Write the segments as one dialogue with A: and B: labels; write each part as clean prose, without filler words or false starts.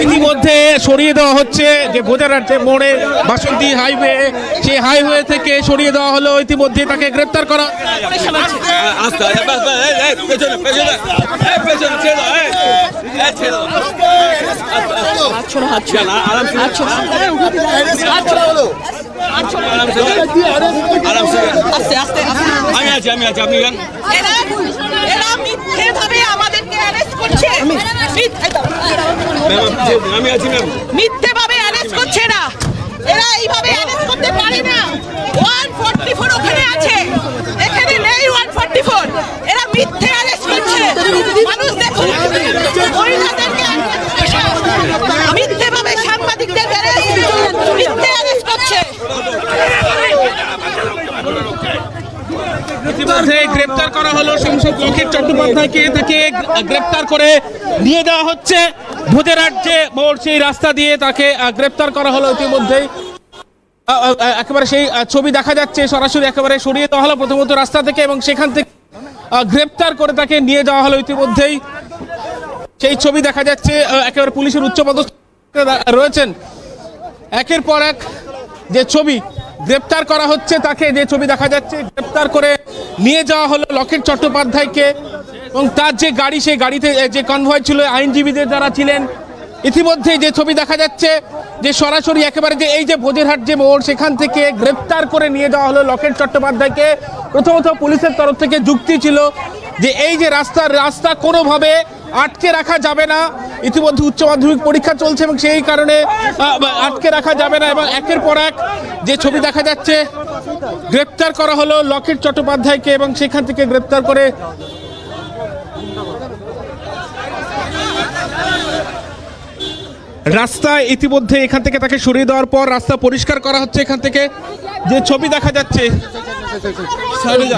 A: ইতিমধ্যে সরিয়ে দেওয়া হচ্ছে যে ভোজারহাট যে মোড়ে বাসন্তী হাইওয়ে, সেই হাইওয়ে থেকে সরিয়ে দেওয়া হলো। ইতিমধ্যে তাকে গ্রেপ্তার করা।
B: মিথ্যেভাবে অ্যারেস্ট করছে না, এরা এইভাবে অ্যারেস্ট করতে পারে না। 144 ওখানে আছে, এখানে নেই 144। এরা মিথ্যে অ্যারেস্ট করছে। মানুষ দেখুন, মহিলাদেরকে মিথ্যেভাবে সাংবাদিকদের মিথ্যে অ্যারেস্ট করছে।
A: ইতিমধ্যে গ্রেপ্তার করা হলো সাংসদ লকেট চট্টোপাধ্যায়কে। তাকে গ্রেপ্তার করে নিয়ে যাওয়া হচ্ছে ভোজারহাট যে মোড়, সেই রাস্তা দিয়ে তাকে গ্রেপ্তার করা হলো। ইতিমধ্যেই একেবারে সেই ছবি দেখা যাচ্ছে, সরাসরি একেবারে সরিয়ে দেওয়া হলো প্রথমত রাস্তা থেকে, এবং সেখান থেকে গ্রেপ্তার করে তাকে নিয়ে যাওয়া হলো। ইতিমধ্যেই সেই ছবি দেখা যাচ্ছে, একেবারে পুলিশের উচ্চপদস্থ রয়েছেন। একের পর এক যে ছবি গ্রেপ্তার করা হচ্ছে তাকে, যে ছবি দেখা যাচ্ছে, গ্রেপ্তার করে নিয়ে যাওয়া হলো লকেট চট্টোপাধ্যায়কে। এবং তার যে গাড়ি, সেই গাড়িতে যে কনভয় ছিল আইনজীবীদের যারা ছিলেন। ইতিমধ্যে যে ছবি দেখা যাচ্ছে যে সরাসরি একেবারে যে এই যে ভোজেরহাট যে মোড়, সেখান থেকে গ্রেপ্তার করে নিয়ে যাওয়া হলো লকেট চট্টোপাধ্যায়কে। প্রথমত পুলিশের তরফ থেকে যুক্তি ছিল যে এই যে রাস্তা কোনোভাবে আটকে রাখা যাবে না। ইতিমধ্যে উচ্চ মাধ্যমিক পরীক্ষা চলছে এবং সেই কারণে আটকে রাখা যাবে না। এবং একের পর এক যে ছবি দেখা যাচ্ছে, গ্রেপ্তার করা হলো লকেট চট্টোপাধ্যায়কে এবং সেখান থেকে গ্রেপ্তার করে রাস্তা ইতিমধ্যে এখান থেকে তাকে সরিয়ে দেওয়ার পর রাস্তা পরিষ্কার করা হচ্ছে। এখান থেকে যে ছবি দেখা যাচ্ছে,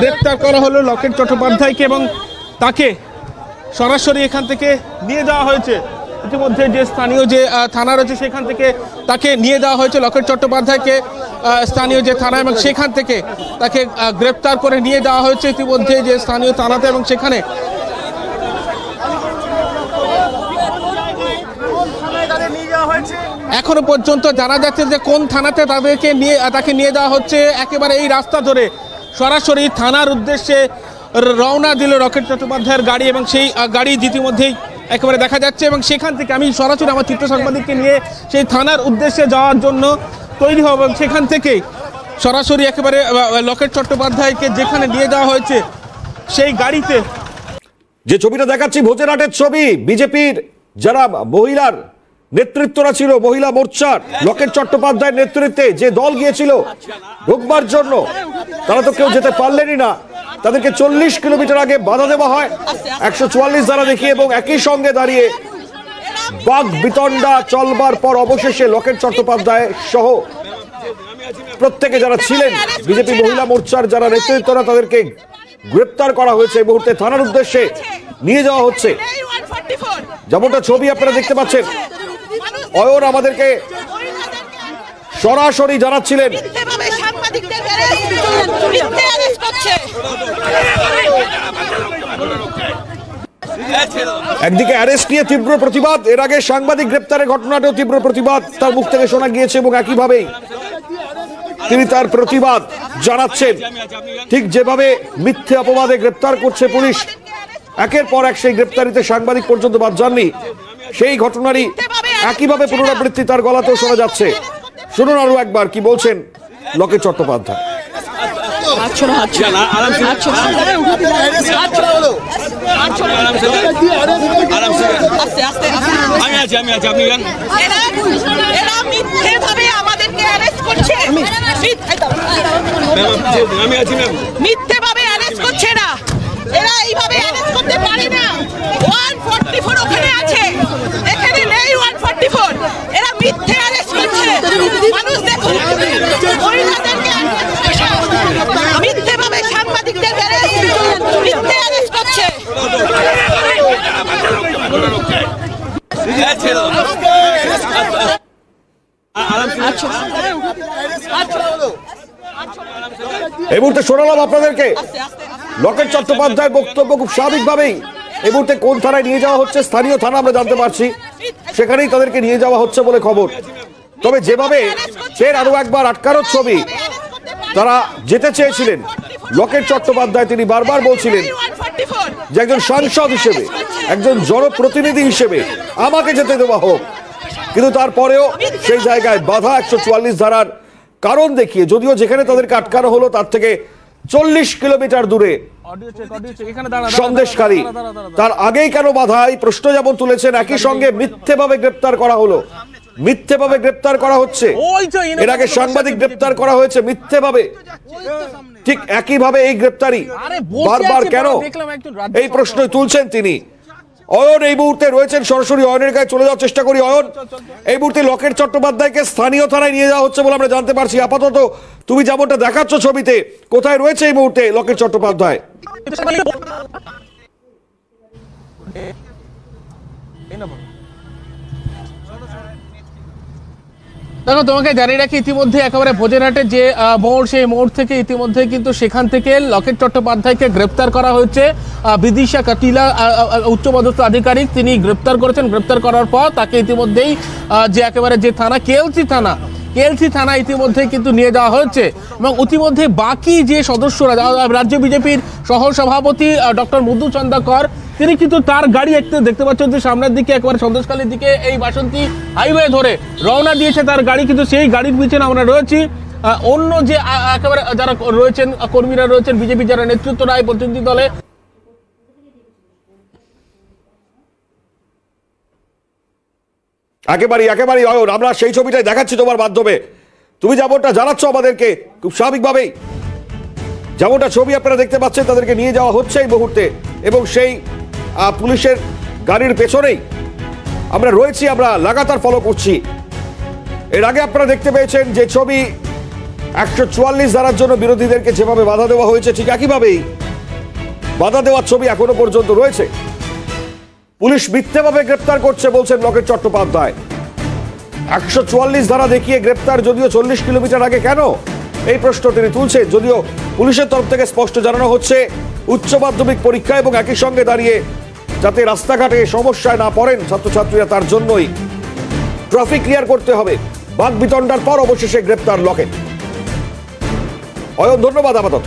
A: গ্রেপ্তার করা হলো লকেট চট্টোপাধ্যায়কে এবং তাকে সরাসরি এখান থেকে নিয়ে যাওয়া হয়েছে। ইতিমধ্যে যে স্থানীয় যে থানা রয়েছে, সেখান থেকে তাকে নিয়ে যাওয়া হয়েছে লকেট চট্টোপাধ্যায়কে স্থানীয় যে থানা, এবং সেখান থেকে তাকে গ্রেপ্তার করে নিয়ে যাওয়া হয়েছে ইতিমধ্যে যে স্থানীয় থানাতে। এবং সেখানে এখনো পর্যন্ত জানা যাচ্ছে যে কোন থানাতে তাকে নিয়ে যাওয়া হচ্ছে। একেবারে এই রাস্তা ধরে সরাসরি থানার উদ্দেশ্যে রওনা দিল লকেট চট্টোপাধ্যায়ের গাড়ি, এবং সেই গাড়ি ইতিমধ্যেই একেবারে দেখা যাচ্ছে। এবং সেখান থেকে আমি সরাসরি আমার চিত্র সাংবাদিককে নিয়ে সেই থানার উদ্দেশ্যে যাওয়ার জন্য তৈরি হব। এবং সেখান থেকেই সরাসরি একেবারে লকেট চট্টোপাধ্যায়কে যেখানে নিয়ে যাওয়া হয়েছে সেই গাড়িতে।
C: যে ছবিটা দেখাচ্ছি ভোজেরহাটের ছবি, বিজেপির যারা মহিলার নেতৃত্বরা ছিল, মহিলা মোর্চার লকেট চট্টোপাধ্যায়ের নেতৃত্বে যে দল গিয়েছিল ঢুকবার জন্য, তারা তো কেউ যেতে পারলেনই না। তাদেরকে 40 কিলোমিটার আগে বাধা দেওয়া হয় 144 দ্বারা দেখিয়ে, এবং একই সঙ্গে দাঁড়িয়ে বাঘ বিতণ্ডা চলবার পর অবশেষে লকেট চট্টোপাধ্যায় সহ প্রত্যেকে যারা ছিলেন বিজেপি মহিলা মোর্চার যারা নেতৃত্বরা, তাদেরকে গ্রেপ্তার করা হয়েছে। এই মুহূর্তে থানার উদ্দেশ্যে নিয়ে যাওয়া হচ্ছে। যেমনটা ছবি আপনারা দেখতে পাচ্ছেন, অয়ন আমাদেরকে সরাসরি জানাচ্ছিলেন একদিকে অ্যারেস্ট নিয়ে তীব্র প্রতিবাদ, এর আগে সাংবাদিক গ্রেপ্তারের ঘটনাটাও তীব্র প্রতিবাদ তার মুখ থেকে শোনা গিয়েছে, এবং একইভাবেই তিনি তার প্রতিবাদ জানাচ্ছেন। ঠিক যেভাবে মিথ্যে অপবাদে গ্রেপ্তার করছে পুলিশ, একের পর এক সেই গ্রেপ্তারিতে সাংবাদিক পর্যন্ত বাদ যাননি, সেই ঘটনারই একইভাবে পুনরাবৃত্তি তার গলাতেও শোনা যাচ্ছে। শুনুন আরো একবার কি বলছেন লকেট চট্টোপাধ্যায়।
B: মিথ্যেভাবে অ্যারেস্ট করছে না, এরা এইভাবে অ্যারেস্ট করতে পারে না। 144 ওখানে আছে, এখানে নেই 144। এরা মিথ্যে অ্যারেস্ট করছে। মানুষ দেখুন, মহিলাদেরকে মিথ্যেভাবে সাংবাদিকদের মিথ্যে অ্যারেস্ট করছে।
C: এই মুহূর্তে শোনালাম আপনাদেরকে লকেট চট্টোপাধ্যায়ের বক্তব্য খুব স্বাভাবিকভাবেই এই মুহূর্তে কোন থানায় নিয়ে যাওয়া হচ্ছে? স্থানীয় থানা আমরা জানতে পারছি, সেখানেই তাদেরকে নিয়ে যাওয়া হচ্ছে বলে খবর। তবে যেভাবে ফের আরো একবার আটকানোর ছবি, তারা যেতে চেয়েছিলেন লকেট চট্টোপাধ্যায়, তিনি বারবার বলছিলেন যে একজন সাংসদ হিসেবে, একজন জনপ্রতিনিধি হিসেবে আমাকে যেতে দেওয়া হোক, কিন্তু তারপরেও সেই জায়গায় বাধা 144 ধারার কারণ দেখিয়ে, যদিও যেখানে তাদেরকে আটকানো হলো তার থেকে 40 কিলোমিটার দূরে সন্দেশখালী, তার আগেই কেন বাধা, এই প্রশ্ন যেমন তুলেছেন, একই সঙ্গে মিথ্যেভাবে গ্রেপ্তার করা হলো, মিথ্যেভাবে গ্রেপ্তার করা হচ্ছে। এর আগে সাংবাদিক গ্রেপ্তার করা হয়েছে মিথ্যেভাবে, ঠিক একইভাবে এই গ্রেপ্তারি বারবার কেন, এই প্রশ্নই তুলছেন তিনি। অয়ন এই মুহূর্তে রয়েছেন, সরাসরি অয়নের কাছে চলে যাওয়ার চেষ্টা করি। অয়ন, এই মুহূর্তে লকেট চট্টোপাধ্যায়কে স্থানীয় থানায় নিয়ে যাওয়া হচ্ছে বলে আমরা জানতে পারছি। আপাতত তুমি যেমনটা দেখাচ্ছ ছবিতে, কোথায় রয়েছে এই মুহূর্তে লকেট চট্টোপাধ্যায়?
A: দেখো, তোমাকে জানিয়ে রাখি, ইতিমধ্যে একেবারে ভোজেরহাটের যে মোড়, সেই মোড় থেকে ইতিমধ্যে কিন্তু সেখান থেকে লকেট চট্টোপাধ্যায়কে গ্রেপ্তার করা হয়েছে। বিদিশা কাটিলা উচ্চপদস্থ আধিকারিক, তিনি গ্রেপ্তার করেছেন। গ্রেপ্তার করার পর তাকে ইতিমধ্যেই যে একেবারে যে থানা, কেএলসি থানা ইতিমধ্যে কিন্তু নিয়ে যাওয়া হয়েছে। এবং ইতিমধ্যে বাকি যে সদস্যরা, রাজ্য বিজেপির সহ সভাপতি ডক্টর মধু চন্দ্রকর, তিনি কিন্তু তার গাড়ি দেখতে পাচ্ছেন যে সামনের দিকে একেবারে সন্দেশখালীর দিকে এই বাসন্তী হাইওয়ে ধরে রওনা দিয়েছে তার গাড়ি, কিন্তু সেই গাড়ির পিছনে আমরা রয়েছি। অন্য যে একেবারে যারা রয়েছেন, কর্মীরা রয়েছেন, বিজেপি যারা নেতৃত্ব দেয় প্রতিনিধি দলে,
C: একেবারেই অয়ন, আমরা সেই ছবিটাই দেখাচ্ছি তোমার মাধ্যমে। তুমি যেমনটা জানাচ্ছ আমাদেরকে, খুব স্বাভাবিকভাবেই যেমনটা ছবি আপনারা দেখতে পাচ্ছেন, তাদেরকে নিয়ে যাওয়া হচ্ছে এই মুহূর্তে, এবং সেই পুলিশের গাড়ির পেছনেই আমরা রয়েছি, আমরা লাগাতার ফলো করছি। এর আগে আপনারা দেখতে পেয়েছেন যে ছবি, 144 ধারার জন্য বিরোধীদেরকে যেভাবে বাধা দেওয়া হয়েছে, ঠিক একইভাবেই বাধা দেওয়ার ছবি এখনো পর্যন্ত রয়েছে। পুলিশ মিথ্যেভাবে গ্রেপ্তার করছে বলছেন লকেট চট্টোপাধ্যায়। 144 ধারা দেখিয়ে গ্রেপ্তার, যদিও 40 কিলোমিটার আগে কেন, এই প্রশ্ন তিনি তুলছেন। যদিও পুলিশের তরফ থেকে স্পষ্ট জানানো হচ্ছে উচ্চ মাধ্যমিক পরীক্ষা এবং একই সঙ্গে দাঁড়িয়ে যাতে রাস্তাঘাটে সমস্যায় না পড়েন ছাত্রছাত্রীরা, তার জন্যই ট্রাফিক ক্লিয়ার করতে হবে। বাদ বিতণ্ডার পর অবশেষে গ্রেপ্তার লকেট। অয়ন, ধন্যবাদ আপাতত।